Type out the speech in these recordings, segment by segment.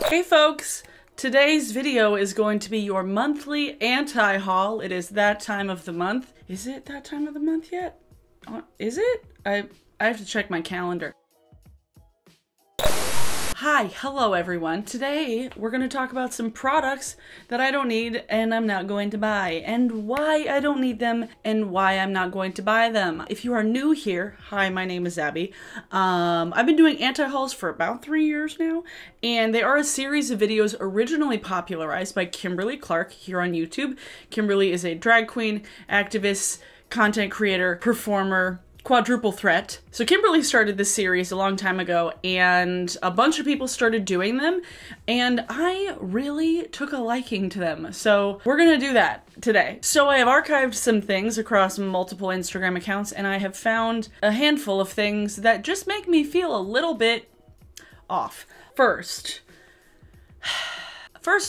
Hey folks! Today's video is going to be your monthly anti-haul. It is that time of the month. Is it that time of the month yet? Is it? I have to check my calendar. Hi, hello everyone. Today we're going to talk about some products that I don't need and I'm not going to buy, and why I don't need them and why I'm not going to buy them. If you are new here, hi, my name is Abby. I've been doing anti-hauls for about 3 years now, and they are a series of videos originally popularized by Kimberly Clark here on YouTube. Kimberly is a drag queen, activist, content creator, performer, quadruple threat. So Kimberly started this series a long time ago, and a bunch of people started doing them, and I really took a liking to them. So we're gonna do that today. So I have archived some things across multiple Instagram accounts, and I have found a handful of things that just make me feel a little bit off. First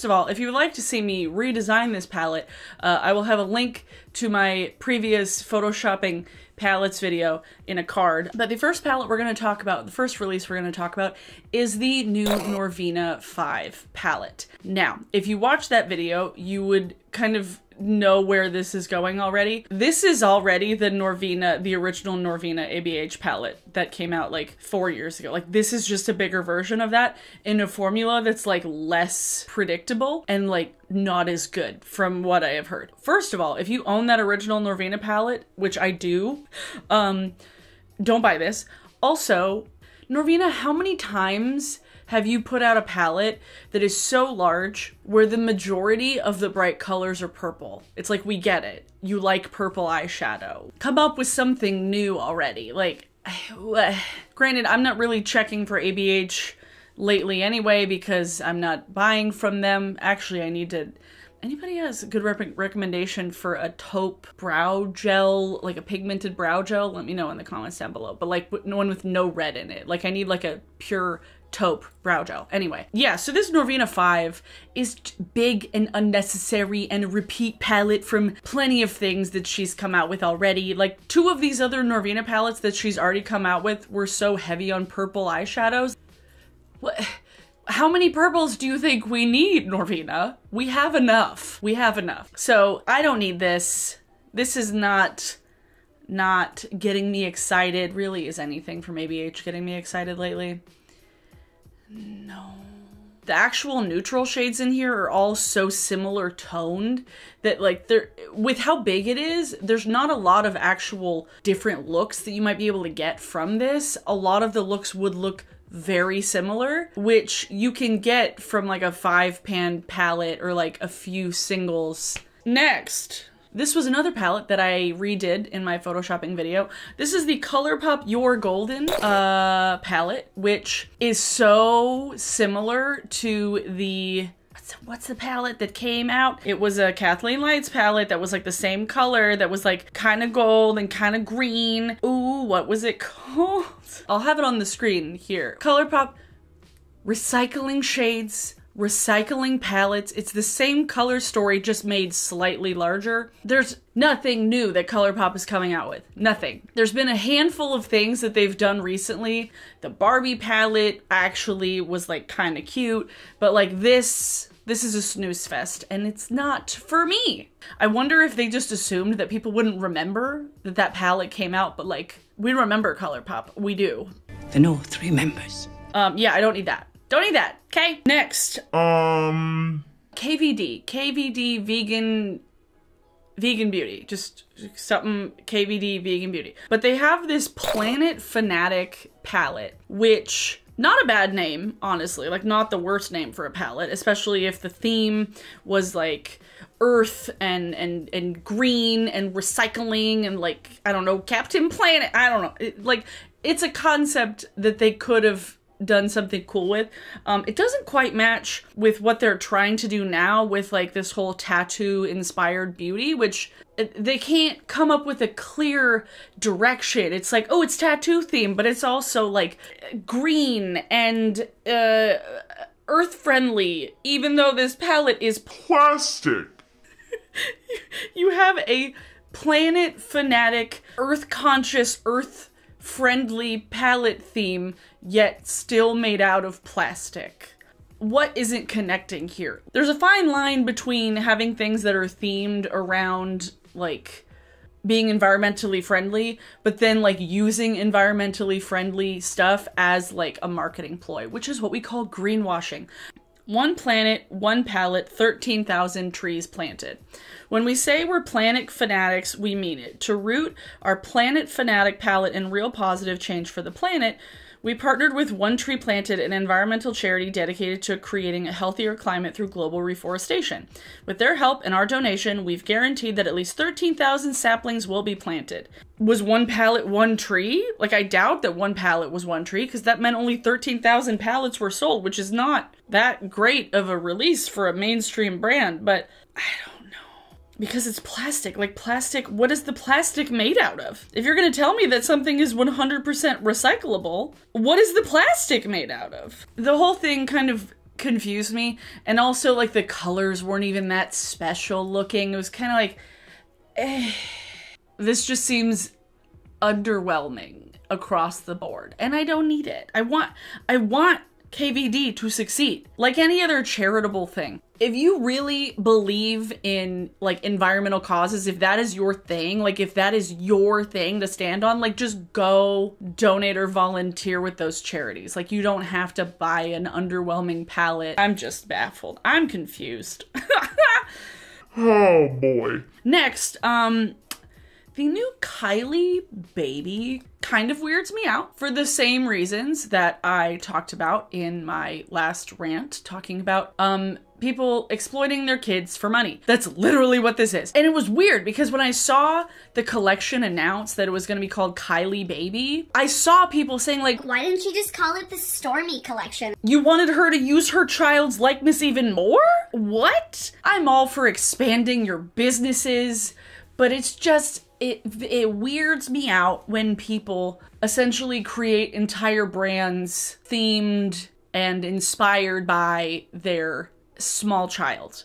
of all, if you would like to see me redesign this palette, I will have a link to my previous photoshopping palettes video in a card. But the first palette we're going to talk about, the first release we're going to talk about, is the new Norvina 5 palette. Now, if you watched that video, you would kind of know where this is going already. This is already the Norvina, the original Norvina ABH palette that came out like 4 years ago. Like, this is just a bigger version of that in a formula that's like less predictable and like not as good from what I have heard. First of all, if you own that original Norvina palette, which I do, don't buy this. Also, Norvina, how many times have you put out a palette that is so large where the majority of the bright colors are purple? It's like, we get it. You like purple eyeshadow. Come up with something new already. Like, granted, I'm not really checking for ABH lately anyway because I'm not buying from them. Actually, I need to... Anybody has a good recommendation for a taupe brow gel, like a pigmented brow gel? Let me know in the comments down below. But like one with no red in it. Like, I need like a pure taupe brow gel. Anyway, yeah, so this Norvina 5 is big and unnecessary and a repeat palette from plenty of things that she's come out with already. Like, 2 of these other Norvina palettes that she's already come out with were so heavy on purple eyeshadows. What? How many purples do you think we need, Norvina? We have enough. We have enough. So I don't need this. This is not getting me excited. Really, is anything from ABH getting me excited lately? No. The actual neutral shades in here are all so similar toned that, like, they're, with how big it is, there's not a lot of actual different looks that you might be able to get from this. A lot of the looks would look very similar, which you can get from like a 5-pan palette or like a few singles. Next, this was another palette that I redid in my photoshopping video. This is the Colourpop Your Golden palette, which is so similar to the... What's the palette that came out? It was a Kathleen Lights palette that was like the same color, that was like kind of gold and kind of green. Ooh, what was it called? I'll have it on the screen here. Colourpop recycling shades, recycling palettes. It's the same color story, just made slightly larger. There's nothing new that Colourpop is coming out with. Nothing. There's been a handful of things that they've done recently. The Barbie palette actually was like kind of cute, but like this is a snooze fest, and it's not for me. I wonder if they just assumed that people wouldn't remember that that palette came out, but like, we remember Colourpop. We do. The North remembers. Yeah, I don't need that. Don't need that. Okay. Next. KVD vegan beauty. Just something KVD vegan beauty. But they have this Planet Fanatic palette, which... not a bad name, honestly, like not the worst name for a palette, especially if the theme was like earth and green and recycling and like, I don't know, Captain Planet, I don't know. Like, it's a concept that they could have done something cool with. It doesn't quite match with what they're trying to do now with like this whole tattoo inspired beauty, which they can't come up with a clear direction. It's like, oh, it's tattoo themed, but it's also like green and earth friendly, even though this palette is plastic. You have a Planet Fanatic, earth conscious, earth friendly palette theme, yet still made out of plastic. What isn't connecting here? There's a fine line between having things that are themed around, like, being environmentally friendly, but then, like, using environmentally friendly stuff as, like, a marketing ploy, which is what we call greenwashing. One planet, one pallet, 13,000 trees planted. When we say we're planet fanatics, we mean it. To root our Planet Fanatic palette in real positive change for the planet, we partnered with One Tree Planted, an environmental charity dedicated to creating a healthier climate through global reforestation. With their help and our donation, we've guaranteed that at least 13,000 saplings will be planted. Was one pallet one tree? Like, I doubt that one pallet was one tree, because that meant only 13,000 pallets were sold, which is not that great of a release for a mainstream brand, but I don't know. Because it's plastic. Like, plastic, what is the plastic made out of? If you're gonna tell me that something is 100% recyclable, what is the plastic made out of? The whole thing kind of confused me, and also, like, the colors weren't even that special looking. It was kind of like, This just seems underwhelming across the board, and I don't need it. I want KVD to succeed, like any other charitable thing. If you really believe in, like, environmental causes, if that is your thing, like, if that is your thing to stand on, like, just go donate or volunteer with those charities. Like, you don't have to buy an underwhelming palette. I'm just baffled. I'm confused. Oh boy. Next, the new Kylie Baby kind of weirds me out for the same reasons that I talked about in my last rant, talking about people exploiting their kids for money. That's literally what this is. And it was weird because when I saw the collection announce that it was going to be called Kylie Baby, I saw people saying, like, why didn't you just call it the Stormy collection? You wanted her to use her child's likeness even more? What? I'm all for expanding your businesses, but it's just, it weirds me out when people essentially create entire brands themed and inspired by their small child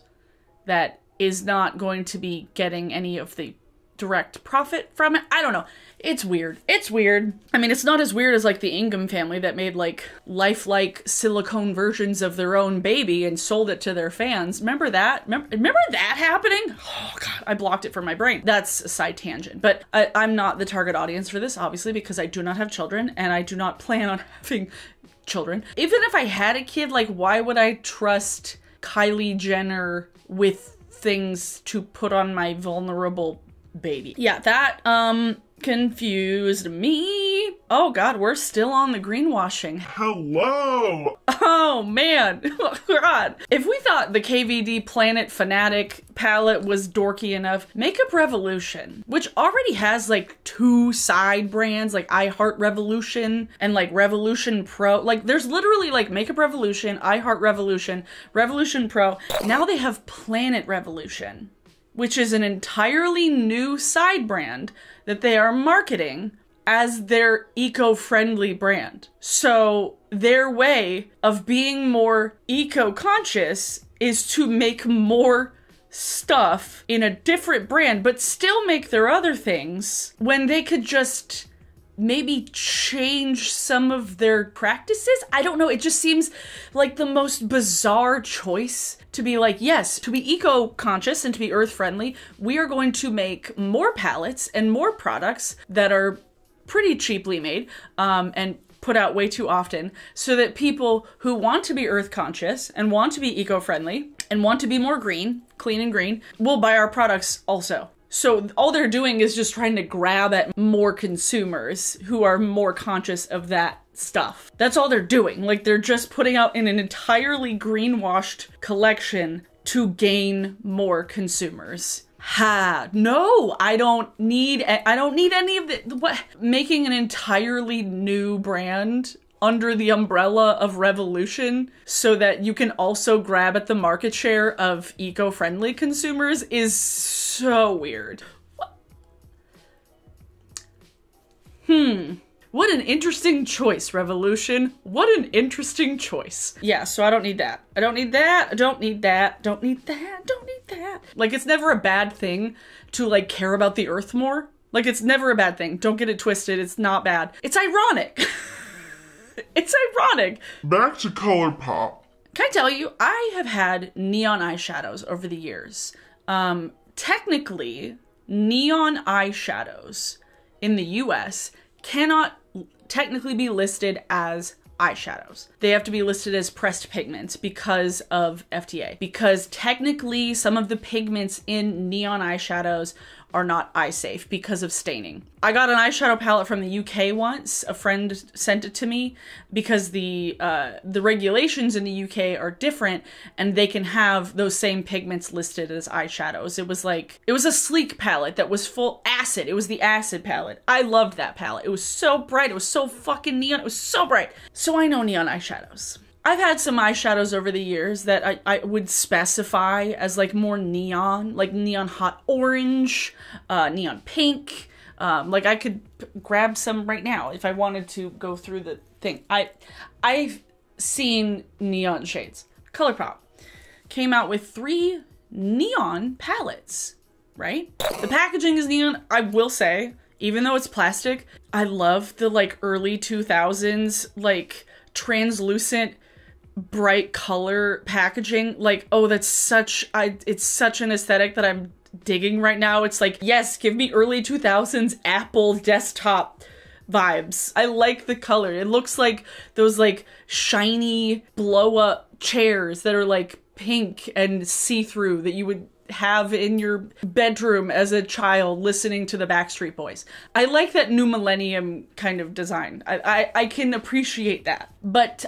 that is not going to be getting any of the direct profit from it. I don't know. It's weird. It's weird. I mean, it's not as weird as, like, the Ingham family that made, like, lifelike silicone versions of their own baby and sold it to their fans. Remember that? Remember that happening? Oh, God, I blocked it from my brain. That's a side tangent. But I'm not the target audience for this, obviously, because I do not have children, and I do not plan on having children. Even if I had a kid, like, why would I trust Kylie Jenner with things to put on my vulnerable baby? Yeah, that, confused me. Oh God, we're still on the greenwashing. Hello! Oh man, oh God. If we thought the KVD Planet Fanatic palette was dorky enough, Makeup Revolution, which already has, like, 2 side brands, like I Heart Revolution and, like, Revolution Pro. Like, there's literally, like, Makeup Revolution, I Heart Revolution, Revolution Pro. Now they have Planet Revolution, which is an entirely new side brand that they are marketing as their eco-friendly brand. So their way of being more eco-conscious is to make more stuff in a different brand, but still make their other things, when they could just maybe change some of their practices. I don't know. It just seems like the most bizarre choice to be like, yes, to be eco-conscious and to be earth-friendly, we are going to make more palettes and more products that are pretty cheaply made and put out way too often, so that people who want to be earth-conscious and want to be eco-friendly and want to be more green, clean and green, will buy our products also. So all they're doing is just trying to grab at more consumers who are more conscious of that stuff. That's all they're doing. Like, they're just putting out an entirely greenwashed collection to gain more consumers. Ha! No, I don't need any of the, what? Making an entirely new brand under the umbrella of Revolution so that you can also grab at the market share of eco-friendly consumers is so weird. What an interesting choice, Revolution. What an interesting choice. Yeah, so I don't need that. I don't need that. I don't need that. Don't need that. Don't need that. Like, it's never a bad thing to, like, care about the earth more. Like, it's never a bad thing. Don't get it twisted. It's not bad. It's ironic. It's ironic. Back to Colourpop. Can I tell you, I have had neon eyeshadows over the years. Technically, neon eyeshadows in the US cannot technically be listed as eyeshadows. They have to be listed as pressed pigments because of FDA. Because technically, some of the pigments in neon eyeshadows are not eye safe because of staining. I got an eyeshadow palette from the UK once. A friend sent it to me because the regulations in the UK are different and they can have those same pigments listed as eyeshadows. It was a sleek palette that was full acid. It was the acid palette. I loved that palette. It was so bright. It was so fucking neon. It was so bright. So I know neon eyeshadows. I've had some eyeshadows over the years that I would specify as like more neon, like neon hot orange, neon pink. Like I could grab some right now if I wanted to go through the thing. I've seen neon shades. Colourpop came out with 3 neon palettes, right? The packaging is neon. I will say, even though it's plastic, I love the like early 2000s, like translucent, bright color packaging. Like, oh, that's it's such an aesthetic that I'm digging right now. It's like, yes, give me early 2000s Apple desktop vibes. I like the color. It looks like those like shiny blow up chairs that are like pink and see-through that you would have in your bedroom as a child listening to the Backstreet Boys. I like that new millennium kind of design. I can appreciate that. But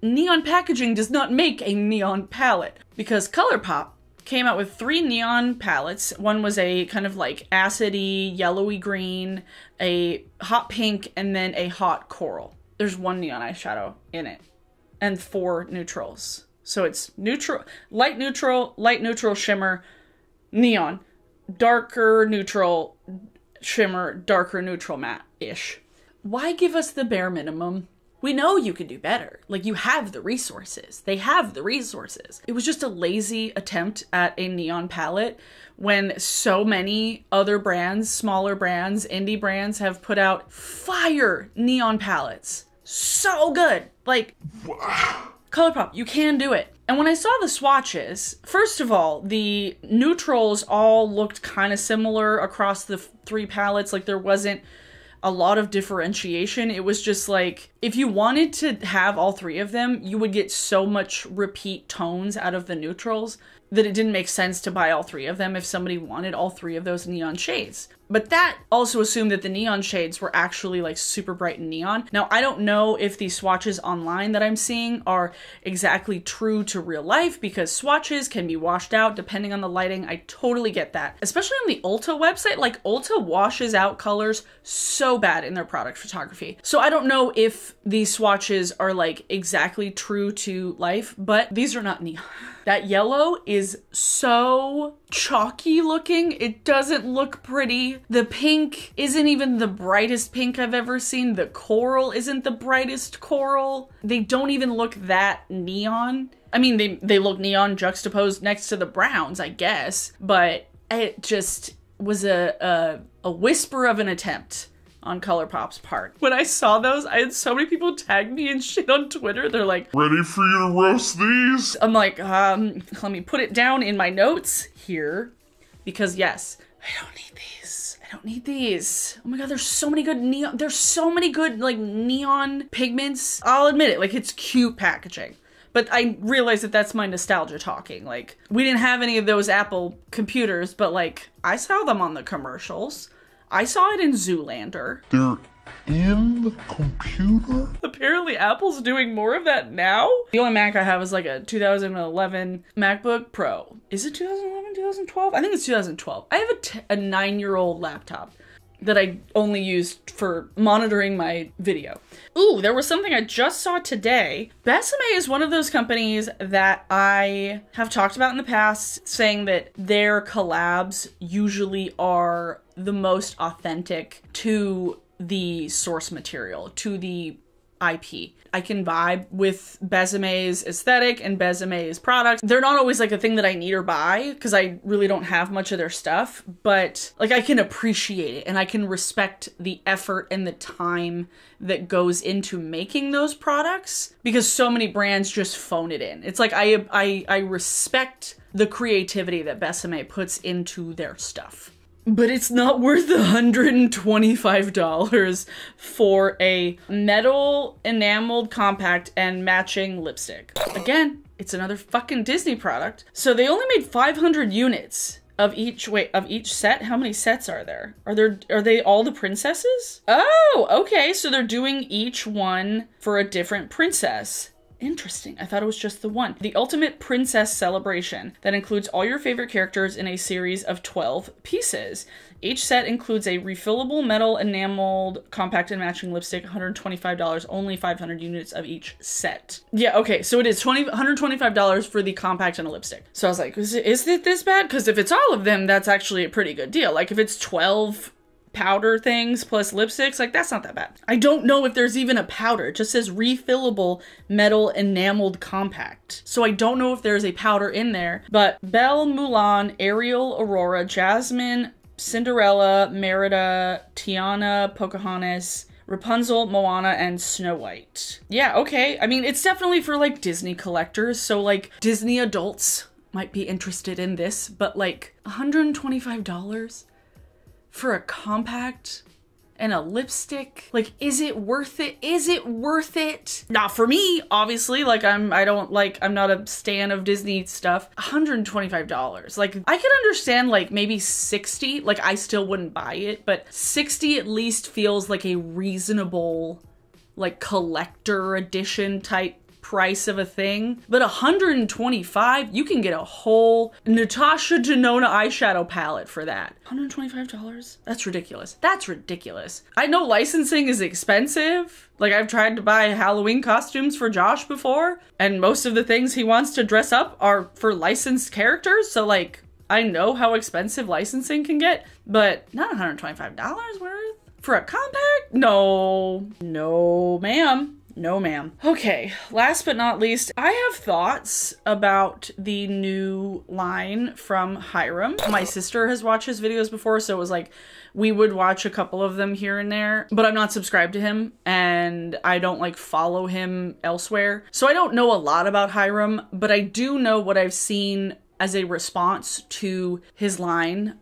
neon packaging does not make a neon palette, because Colourpop came out with 3 neon palettes. One was a kind of like acidy, yellowy green, a hot pink, and then a hot coral. There's 1 neon eyeshadow in it, and 4 neutrals. So it's neutral, light neutral shimmer, neon, darker neutral shimmer, darker neutral matte-ish. Why give us the bare minimum? We know you can do better. Like, you have the resources. They have the resources. It was just a lazy attempt at a neon palette when so many other brands, smaller brands, indie brands have put out fire neon palettes. So good. Like, Colourpop, you can do it. And when I saw the swatches, first of all, the neutrals all looked kind of similar across the 3 palettes. Like, there wasn't a lot of differentiation. It was just like, if you wanted to have all 3 of them, you would get so much repeat tones out of the neutrals that it didn't make sense to buy all 3 of them if somebody wanted all 3 of those neon shades. But that also assumed that the neon shades were actually like super bright and neon. Now, I don't know if these swatches online that I'm seeing are exactly true to real life, because swatches can be washed out depending on the lighting. I totally get that. Especially on the Ulta website, like Ulta washes out colors so bad in their product photography. So I don't know if these swatches are like exactly true to life, but these are not neon. That yellow is so chalky looking. It doesn't look pretty. The pink isn't even the brightest pink I've ever seen. The coral isn't the brightest coral. They don't even look that neon. I mean, they look neon juxtaposed next to the browns, I guess, but it just was a whisper of an attempt on Colourpop's part. When I saw those, I had so many people tag me and shit on Twitter. They're like, ready for you to roast these? I'm like, let me put it down in my notes here, because yes, I don't need these. I don't need these. Oh my god, there's so many good neon, there's so many good like neon pigments. I'll admit it, like, it's cute packaging. But I realize that that's my nostalgia talking. Like, we didn't have any of those Apple computers, but like, I saw them on the commercials. I saw it in Zoolander. They're in the computer? Apparently Apple's doing more of that now. The only Mac I have is like a 2011 MacBook Pro. Is it 2011, 2012? I think it's 2012. I have a 9-year-old laptop that I only used for monitoring my video. Ooh, there was something I just saw today. Besame is one of those companies that I have talked about in the past, saying that their collabs usually are the most authentic to the source material, to the IP. I can vibe with Besame's aesthetic and Besame's products. They're not always like a thing that I need or buy because I really don't have much of their stuff, but like I can appreciate it and I can respect the effort and the time that goes into making those products because so many brands just phone it in. It's like I respect the creativity that Besame puts into their stuff. But it's not worth $125 for a metal enameled compact and matching lipstick. Again, it's another fucking Disney product. So they only made 500 units of each set. How many sets are there? Are they all the princesses? Oh, okay. So they're doing each one for a different princess. Interesting. I thought it was just the one. The Ultimate Princess Celebration that includes all your favorite characters in a series of 12 pieces. Each set includes a refillable metal enameled compact and matching lipstick, $125, only 500 units of each set. Yeah, okay, so it is $125 for the compact and a lipstick. So I was like, is it this bad? Because if it's all of them, that's actually a pretty good deal. Like if it's 12 powder things plus lipsticks, like that's not that bad. I don't know if there's even a powder. It just says refillable metal enameled compact. So I don't know if there's a powder in there, but Belle, Mulan, Ariel, Aurora, Jasmine, Cinderella, Merida, Tiana, Pocahontas, Rapunzel, Moana, and Snow White. Yeah, okay. I mean, it's definitely for like Disney collectors. So like Disney adults might be interested in this, but like $125 for a compact and a lipstick? Like, is it worth it? Is it worth it? Not for me, obviously. Like, I'm not a stan of Disney stuff. $125. Like, I could understand like maybe 60. Like, I still wouldn't buy it, but 60 at least feels like a reasonable, like, collector edition type price of a thing. But $125, you can get a whole Natasha Denona eyeshadow palette for that. $125? That's ridiculous. That's ridiculous. I know licensing is expensive. Like, I've tried to buy Halloween costumes for Josh before, and most of the things he wants to dress up are for licensed characters, so like, I know how expensive licensing can get, but not $125 worth for a compact? No. No, ma'am. No, ma'am. Okay, last but not least, I have thoughts about the new line from Hyram. My sister has watched his videos before, so it was like, we would watch a couple of them here and there, but I'm not subscribed to him, and I don't like follow him elsewhere. So I don't know a lot about Hyram, but I do know what I've seen as a response to his line,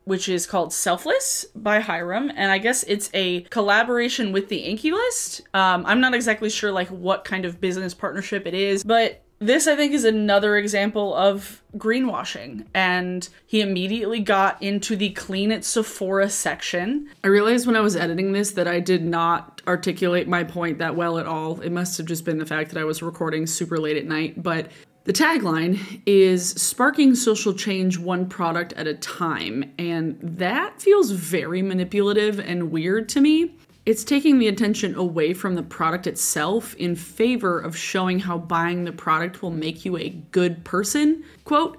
which is called Selfless by Hyram, and I guess it's a collaboration with the Inky List. I'm not exactly sure like what kind of business partnership it is, but this I think is another example of greenwashing, and he immediately got into the clean at Sephora section. I realized when I was editing this that I did not articulate my point that well at all. It must have just been the fact that I was recording super late at night, but the tagline is sparking social change one product at a time, and that feels very manipulative and weird to me. It's taking the attention away from the product itself in favor of showing how buying the product will make you a good person, quote,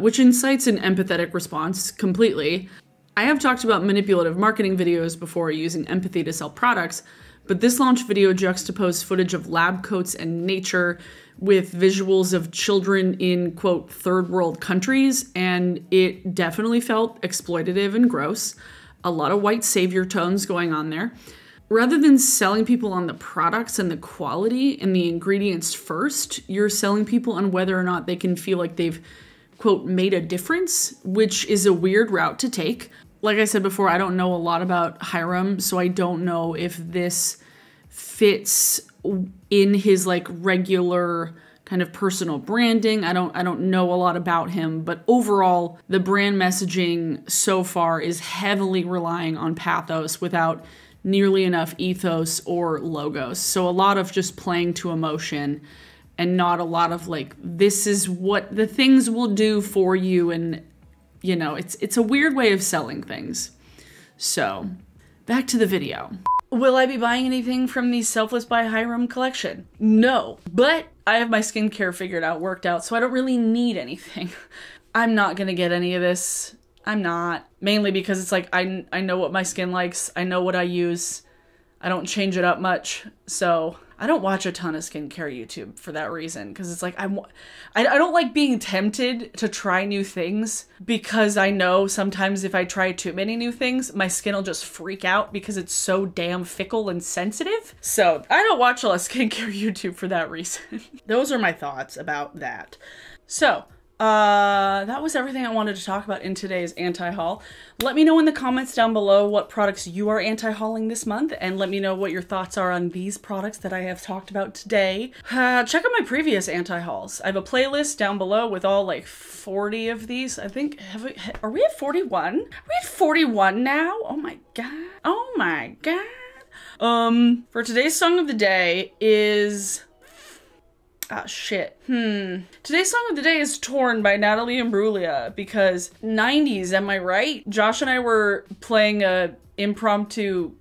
which incites an empathetic response completely. I have talked about manipulative marketing videos before using empathy to sell products, but this launch video juxtaposed footage of lab coats and nature with visuals of children in, quote, third world countries, and it definitely felt exploitative and gross. A lot of white savior tones going on there. Rather than selling people on the products and the quality and the ingredients first, you're selling people on whether or not they can feel like they've, quote, made a difference, which is a weird route to take. Like I said before, I don't know a lot about Hyram, so I don't know if this fits in his like regular kind of personal branding. I don't know a lot about him, but overall the brand messaging so far is heavily relying on pathos without nearly enough ethos or logos. So a lot of just playing to emotion and not a lot of like, this is what the things will do for you, and you know, it's a weird way of selling things. So back to the video. Will I be buying anything from the Selfless by Hyram collection? No, but I have my skincare figured out, worked out, so I don't really need anything. I'm not gonna get any of this. I'm not. Mainly because it's like, I know what my skin likes. I know what I use. I don't change it up much. So I don't watch a ton of skincare YouTube for that reason, because it's like I don't like being tempted to try new things, because I know sometimes if I try too many new things, my skin will just freak out because it's so damn fickle and sensitive. So I don't watch a lot of skincare YouTube for that reason. Those are my thoughts about that. So that was everything I wanted to talk about in today's anti-haul. Let me know in the comments down below what products you are anti-hauling this month, and let me know what your thoughts are on these products that I have talked about today. Check out my previous anti-hauls. I have a playlist down below with all like 40 of these. I think, are we at 41? Are we at 41 now? Oh my god. Oh my god. For today's song of the day is... ah, shit. Today's song of the day is Torn by Natalie Imbruglia, because 90s, am I right? Josh and I were playing a impromptu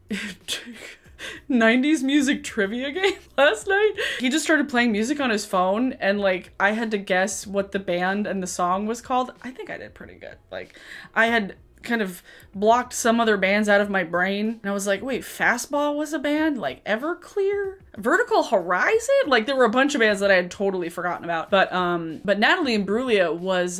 90s music trivia game last night. He just started playing music on his phone, and like I had to guess what the band and the song was called. I think I did pretty good. Like I had kind of blocked some other bands out of my brain, and I was like, wait, Fastball was a band? Like Everclear? Vertical Horizon? Like there were a bunch of bands that I had totally forgotten about. But Natalie Imbruglia was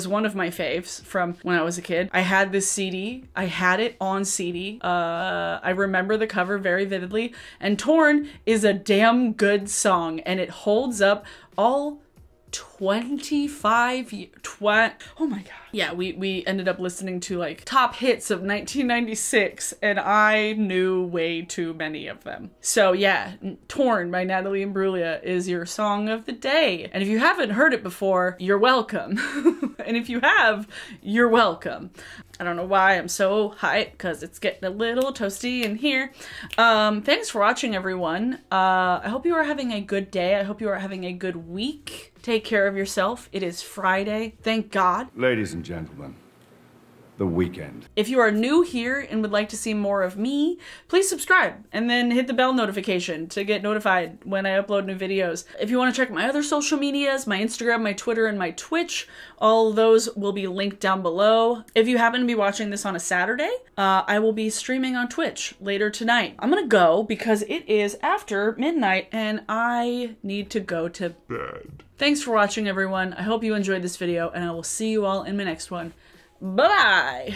one of my faves from when I was a kid. I had this CD. I had it on CD. I remember the cover very vividly, and Torn is a damn good song, and it holds up all 25 years. Oh my god. Yeah, we ended up listening to like top hits of 1996, and I knew way too many of them. So yeah, Torn by Natalie Imbruglia is your song of the day. And if you haven't heard it before, you're welcome. And if you have, you're welcome. I don't know why I'm so hyped, because it's getting a little toasty in here. Thanks for watching, everyone. I hope you are having a good day. I hope you are having a good week. Take care of yourself. It is Friday. Thank God. Ladies and gentlemen, the weekend. If you are new here and would like to see more of me, please subscribe and then hit the bell notification to get notified when I upload new videos. If you want to check my other social medias, my Instagram, my Twitter, and my Twitch, all those will be linked down below. If you happen to be watching this on a Saturday, I will be streaming on Twitch later tonight. I'm gonna go because it is after midnight and I need to go to Bed. Thanks for watching, everyone. I hope you enjoyed this video, and I will see you all in my next one. Bye-bye!